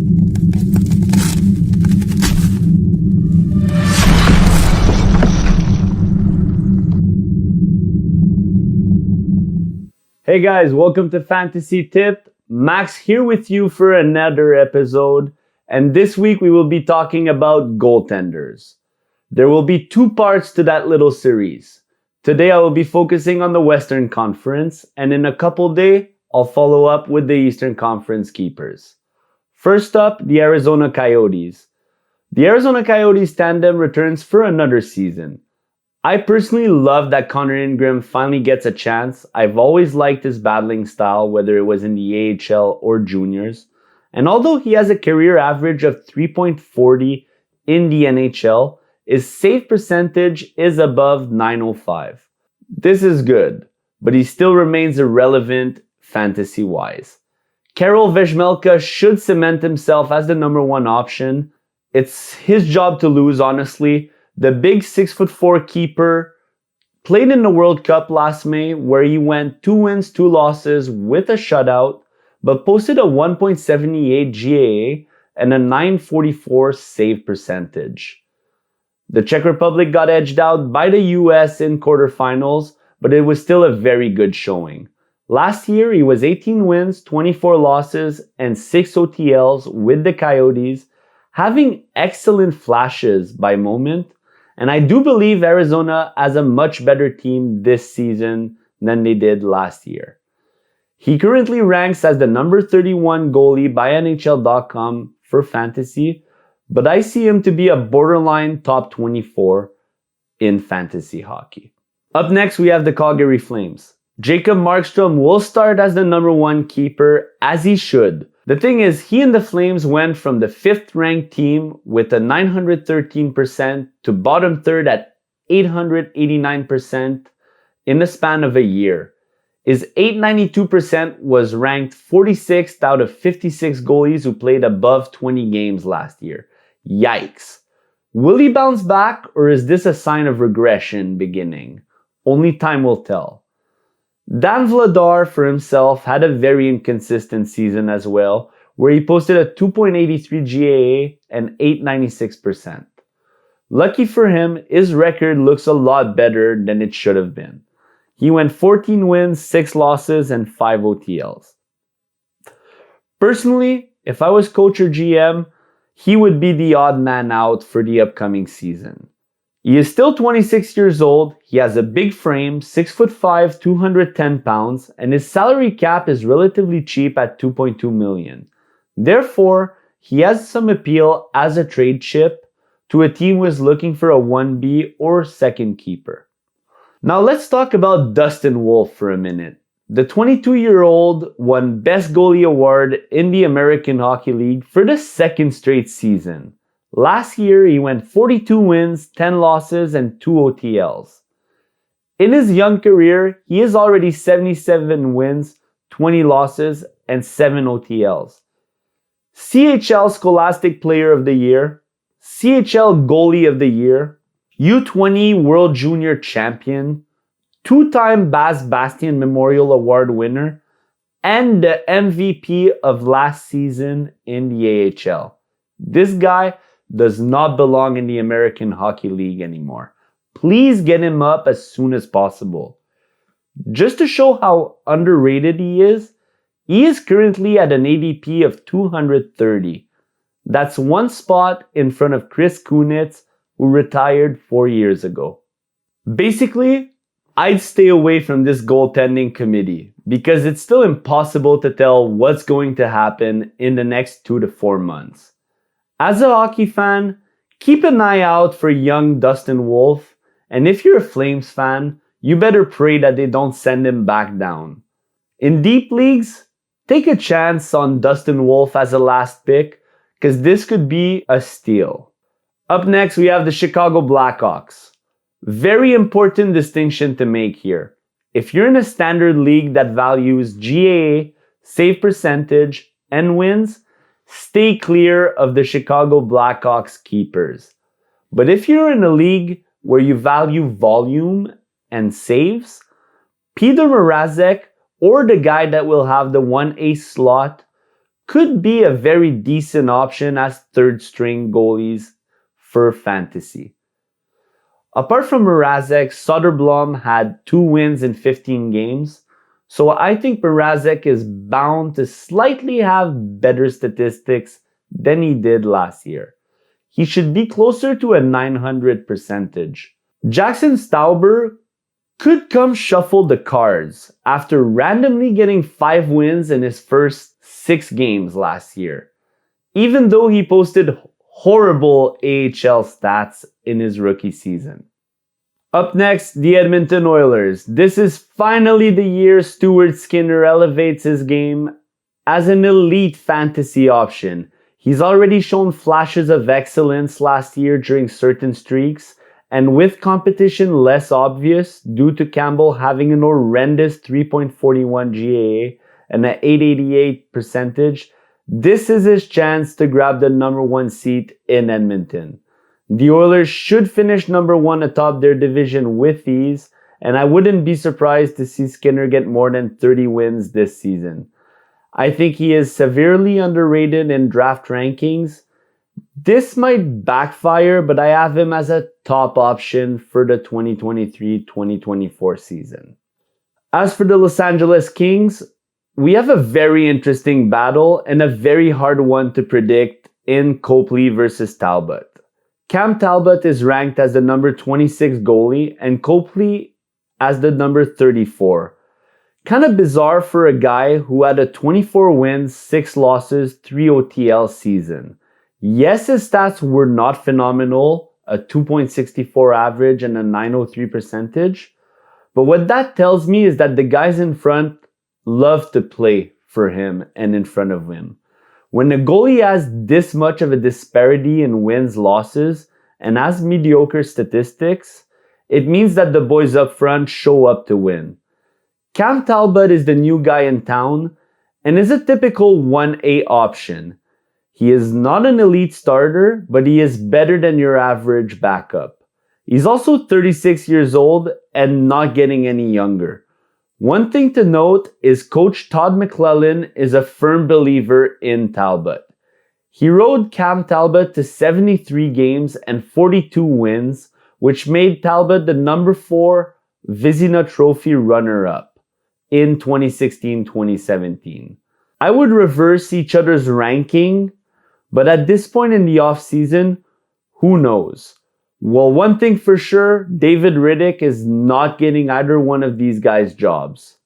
Hey guys, welcome to Fantasy Tip. Max here with you for another episode. And this week we will be talking about goaltenders. There will be two parts to that little series. Today I will be focusing on the Western Conference, and in a couple days I'll follow up with the Eastern Conference keepers. First up, the Arizona Coyotes. The Arizona Coyotes tandem returns for another season. I personally love that Connor Ingram finally gets a chance. I've always liked his battling style, whether it was in the AHL or juniors. And although he has a career average of 3.40 in the NHL, his save percentage is above .905. This is good, but he still remains irrelevant fantasy-wise. Karel Vejmelka should cement himself as the number one option. It's his job to lose, honestly. The big 6'4" keeper played in the World Cup last May, where he went 2 wins, 2 losses with a shutout, but posted a 1.78 GAA and a 944 save percentage. The Czech Republic got edged out by the US in quarterfinals, but it was still a very good showing. Last year, he was 18 wins, 24 losses, and 6 OTLs with the Coyotes, having excellent flashes by moment. And I do believe Arizona has a much better team this season than they did last year. He currently ranks as the number 31 goalie by NHL.com for fantasy, but I see him to be a borderline top 24 in fantasy hockey. Up next, we have the Calgary Flames. Jacob Markstrom will start as the number one keeper, as he should. The thing is, he and the Flames went from the 5th ranked team with a 913% to bottom 3rd at 889% in the span of a year. His 892% was ranked 46th out of 56 goalies who played above 20 games last year. Yikes. Will he bounce back, or is this a sign of regression beginning? Only time will tell. Dan Vladar for himself had a very inconsistent season as well, where he posted a 2.83 GAA and 896%. Lucky for him, his record looks a lot better than it should have been. He went 14 wins, 6 losses, and 5 OTLs. Personally, if I was coach or GM, he would be the odd man out for the upcoming season. He is still 26 years old, he has a big frame, 6'5", 210 pounds, and his salary cap is relatively cheap at $2.2 million. Therefore, he has some appeal as a trade chip to a team who is looking for a 1B or second keeper. Now let's talk about Dustin Wolf for a minute. The 22-year-old won Best Goalie Award in the American Hockey League for the 2nd straight season. Last year, he went 42 wins, 10 losses, and 2 OTLs. In his young career, he is already 77 wins, 20 losses, and 7 OTLs. CHL Scholastic Player of the Year, CHL Goalie of the Year, U20 World Junior Champion, 2-time Bas Bastian Memorial Award winner, and the MVP of last season in the AHL. This guy does not belong in the American Hockey League anymore. Please get him up as soon as possible. Just to show how underrated he is currently at an ADP of 230. That's one spot in front of Chris Kunitz, who retired 4 years ago. Basically, I'd stay away from this goaltending committee because it's still impossible to tell what's going to happen in the next 2 to 4 months. As a hockey fan, keep an eye out for young Dustin Wolf, and if you're a Flames fan, you better pray that they don't send him back down. In deep leagues, take a chance on Dustin Wolf as a last pick, because this could be a steal. Up next, we have the Chicago Blackhawks. Very important distinction to make here. If you're in a standard league that values GAA, save percentage, and wins, stay clear of the Chicago Blackhawks keepers. But if you're in a league where you value volume and saves, Peter Mrazek or the guy that will have the 1A slot could be a very decent option as third string goalies for fantasy. Apart from Mrazek, Soderblom had 2 wins in 15 games, so I think Mrazek is bound to slightly have better statistics than he did last year. He should be closer to a 900 percentage. Jackson Stauber could come shuffle the cards after randomly getting 5 wins in his first 6 games last year, even though he posted horrible AHL stats in his rookie season. Up next, the Edmonton Oilers. This is finally the year Stuart Skinner elevates his game as an elite fantasy option. He's already shown flashes of excellence last year during certain streaks, and with competition less obvious due to Campbell having an horrendous 3.41 GAA and an 888 percentage, this is his chance to grab the number 1 seat in Edmonton. The Oilers should finish number 1 atop their division with ease, and I wouldn't be surprised to see Skinner get more than 30 wins this season. I think he is severely underrated in draft rankings. This might backfire, but I have him as a top option for the 2023-2024 season. As for the Los Angeles Kings, we have a very interesting battle and a very hard one to predict in Copley versus Talbot. Cam Talbot is ranked as the number 26 goalie and Copley as the number 34. Kind of bizarre for a guy who had a 24 wins, 6 losses, 3 OTL season. Yes, his stats were not phenomenal, a 2.64 average and a 903 percentage. But what that tells me is that the guys in front love to play for him and in front of him. When a goalie has this much of a disparity in wins, losses, and has mediocre statistics, it means that the boys up front show up to win. Cam Talbot is the new guy in town and is a typical 1A option. He is not an elite starter, but he is better than your average backup. He's also 36 years old and not getting any younger. One thing to note is Coach Todd McClellan is a firm believer in Talbot. He rode Cam Talbot to 73 games and 42 wins, which made Talbot the number 4 Vizina Trophy runner-up in 2016-2017. I would reverse each other's ranking, but at this point in the offseason, who knows? Well, one thing for sure, David Riddick is not getting either one of these guys' jobs.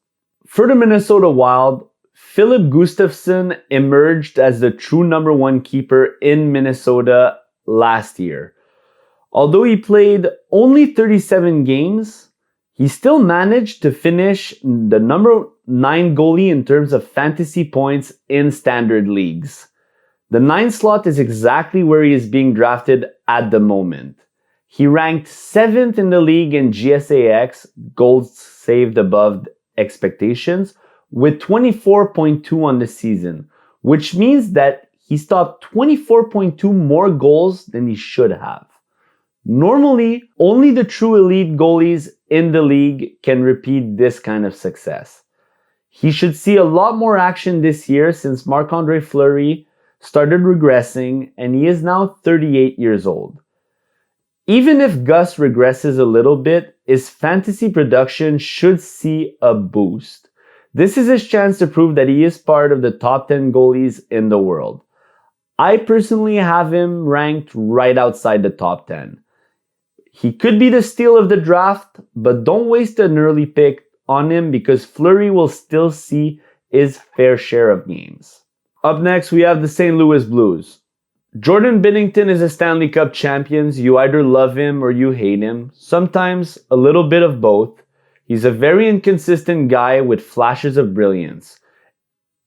For the Minnesota Wild, Philip Gustafsson emerged as the true number 1 keeper in Minnesota last year. Although he played only 37 games, he still managed to finish the number 9 goalie in terms of fantasy points in standard leagues. The 9 slot is exactly where he is being drafted at the moment. He ranked 7th in the league in GSAX, goals saved above expectations, with 24.2 on the season, which means that he stopped 24.2 more goals than he should have. Normally, only the true elite goalies in the league can repeat this kind of success. He should see a lot more action this year since Marc-Andre Fleury started regressing and he is now 38 years old. Even if Gus regresses a little bit, his fantasy production should see a boost. This is his chance to prove that he is part of the top 10 goalies in the world. I personally have him ranked right outside the top 10. He could be the steal of the draft, but don't waste an early pick on him because Fleury will still see his fair share of games. Up next, we have the St. Louis Blues. Jordan Binnington is a Stanley Cup champion. You either love him or you hate him. Sometimes a little bit of both. He's a very inconsistent guy with flashes of brilliance.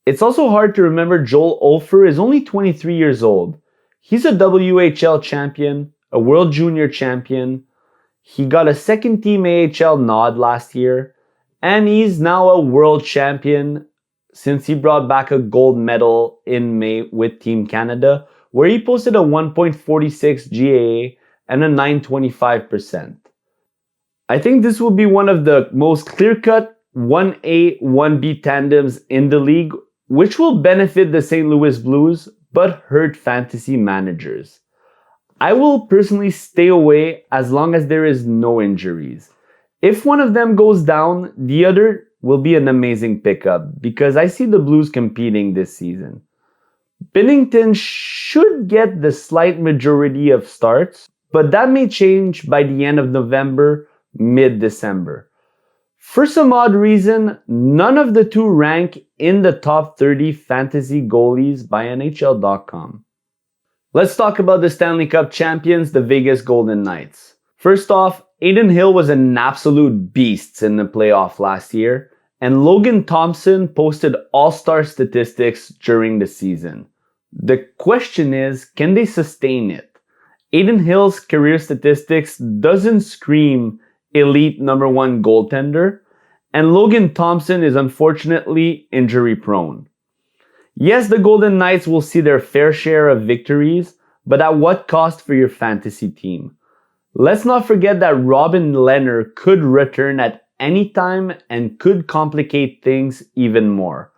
It's also hard to remember Joel Ofer is only 23 years old. He's a WHL champion, a World Junior champion. He got a second team AHL nod last year, and he's now a world champion since he brought back a gold medal in May with Team Canada, where he posted a 1.46 GAA and a 925%. I think this will be one of the most clear-cut 1A, 1B tandems in the league which will benefit the St. Louis Blues but hurt fantasy managers. I will personally stay away as long as there is no injuries. If one of them goes down, the other will be an amazing pickup because I see the Blues competing this season. Binnington should get the slight majority of starts, but that may change by the end of November, mid-December. For some odd reason, none of the two rank in the top 30 fantasy goalies by NHL.com. Let's talk about the Stanley Cup champions, the Vegas Golden Knights. First off, Adin Hill was an absolute beast in the playoff last year, and Logan Thompson posted all-star statistics during the season. The question is, can they sustain it? Adin Hill's career statistics doesn't scream elite number one goaltender, and Logan Thompson is unfortunately injury prone. Yes, the Golden Knights will see their fair share of victories, but at what cost for your fantasy team? Let's not forget that Robin Lehner could return at any time and could complicate things even more.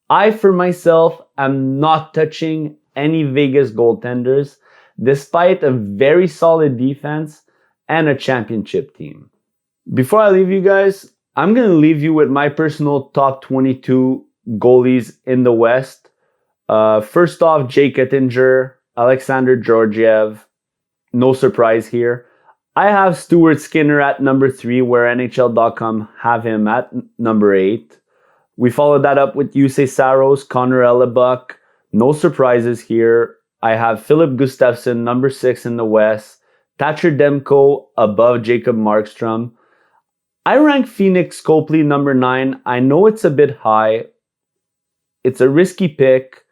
I, for myself, am not touching any Vegas goaltenders, despite a very solid defense and a championship team. Before I leave you guys, I'm going to leave you with my personal top 22 goalies in the West. First off, Jake Ettinger, Alexander Georgiev. No surprise here. I have Stuart Skinner at number 3, where NHL.com have him at number 8. We followed that up with Jussi Saros, Connor Hellebuck. No surprises here. I have Philip Gustafsson, number 6 in the West. Thatcher Demko above Jacob Markstrom. I rank Phoenix Copley number 9. I know it's a bit high. It's a risky pick,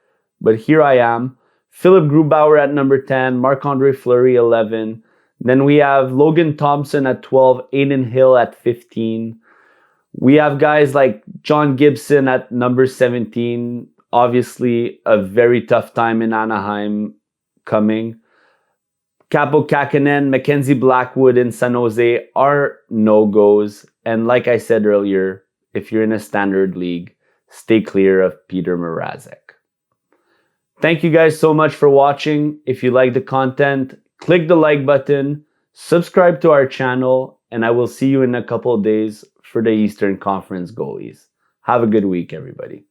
but here I am. Philip Grubauer at number 10. Marc-Andre Fleury 11. Then we have Logan Thompson at 12. Adin Hill at 15. We have guys like John Gibson at number 17. Obviously, a very tough time in Anaheim coming. Capo Kakinen, Mackenzie Blackwood in San Jose are no-goes. And like I said earlier, if you're in a standard league, stay clear of Peter Mrazek. Thank you guys so much for watching. If you like the content, click the like button, subscribe to our channel, and I will see you in a couple of days for the Eastern Conference goalies. Have a good week, everybody.